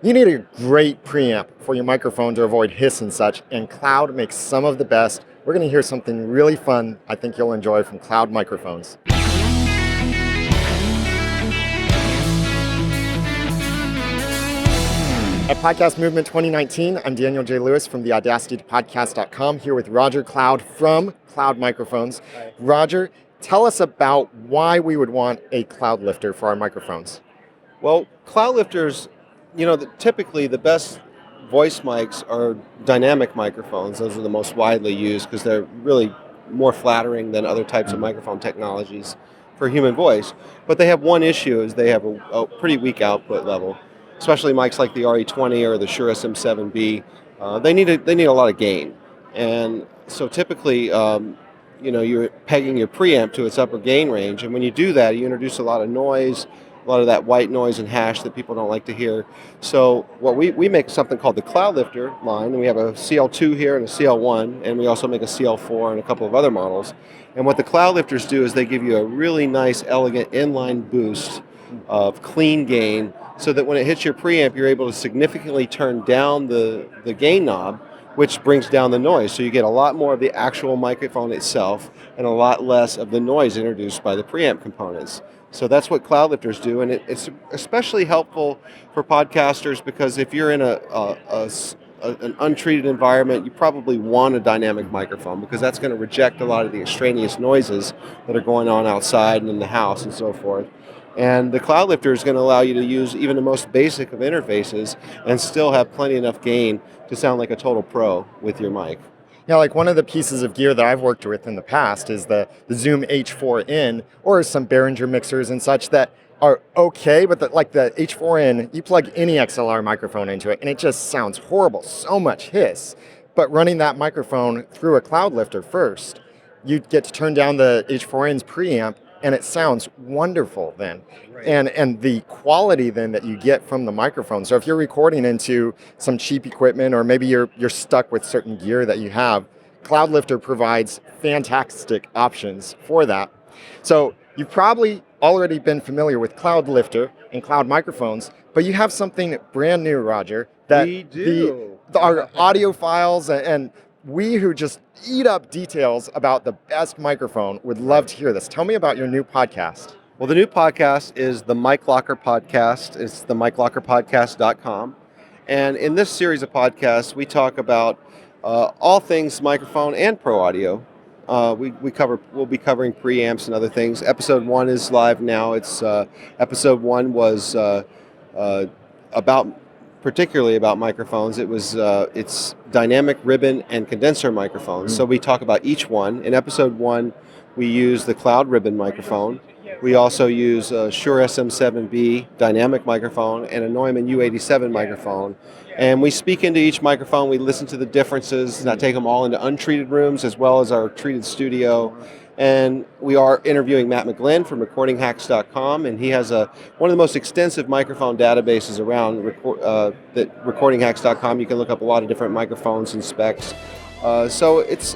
You need a great preamp for your microphone to avoid hiss and such, and Cloud makes some of the best. We're going to hear something really fun I think you'll enjoy from Cloud microphones. At Podcast Movement 2019, I'm Daniel J. Lewis from the AudacityPodcast.com, here with Rodger Cloud from Cloud Microphones. Hi. Rodger, tell us about why we would want a cloud lifter for our microphones. Well, cloud lifters, typically the best voice mics are dynamic microphones. Those are the most widely used because they're really more flattering than other types of microphone technologies for human voice. But they have one issue, is they have a pretty weak output level, especially mics like the RE20 or the Shure SM7B. They need a lot of gain. And so typically, you're pegging your preamp to its upper gain range, and when you do that, you introduce a lot of noise, a lot of that white noise and hash that people don't like to hear. So what we make something called the Cloud Lifter line, and we have a CL2 here and a CL1, and we also make a CL4 and a couple of other models. And what the Cloud Lifters do is they give you a really nice, elegant inline boost of clean gain, so that when it hits your preamp, you're able to significantly turn down the gain knob, which brings down the noise. So you get a lot more of the actual microphone itself and a lot less of the noise introduced by the preamp components. So that's what cloud lifters do, and it's especially helpful for podcasters because if you're in an untreated environment, you probably want a dynamic microphone because that's going to reject a lot of the extraneous noises that are going on outside and in the house and so forth. And the cloud lifter is going to allow you to use even the most basic of interfaces and still have plenty enough gain to sound like a total pro with your mic. Yeah, like one of the pieces of gear that I've worked with in the past is the Zoom H4n or some Behringer mixers and such that are okay, but the H4n, you plug any XLR microphone into it and it just sounds horrible, so much hiss. But running that microphone through a cloud lifter first, you get to turn down the H4n's preamp and it sounds wonderful then. Right. And the quality then that you get from the microphone. So if you're recording into some cheap equipment or maybe you're stuck with certain gear that you have, Cloud Lifter provides fantastic options for that. So you've probably already been familiar with Cloud Lifter and Cloud microphones, but you have something brand new, Rodger, that we do. Our audiophiles and we who just eat up details about the best microphone would love to hear this. Tell me about your new podcast. Well, the new podcast is the Mic Locker Podcast. It's the miclockerpodcast.com. And in this series of podcasts, we talk about all things microphone and pro audio. We'll be covering preamps and other things. Episode 1 is live now. Episode 1 was particularly about microphones. It's dynamic ribbon and condenser microphones. So we talk about each one. In episode 1, we use the Cloud ribbon microphone. We also use a Shure SM7B dynamic microphone and a Neumann U87 microphone. And we speak into each microphone. We listen to the differences, and I take them all into untreated rooms as well as our treated studio. And we are interviewing Matt McGlynn from recordinghacks.com, and he has one of the most extensive microphone databases around recordinghacks.com. You can look up a lot of different microphones and specs. So it's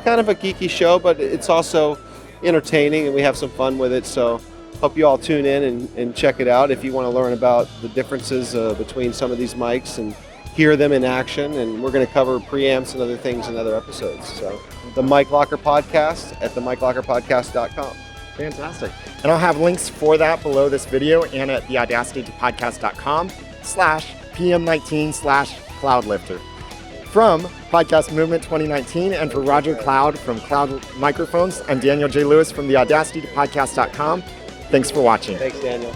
kind of a geeky show, but it's also entertaining, and we have some fun with it. So hope you all tune in and check it out if you want to learn about the differences between some of these mics and hear them in action. And we're going to cover preamps and other things in other episodes. So the Mic Locker Podcast at themiclockerpodcast.com. Fantastic. And I'll have links for that below this video and at the audacitypodcast.com/PM19/cloudlifter. From Podcast Movement 2019 and for Rodger Cloud from Cloud Microphones, I'm Daniel J. Lewis from the audacitypodcast.com. Thanks for watching. Thanks, Daniel.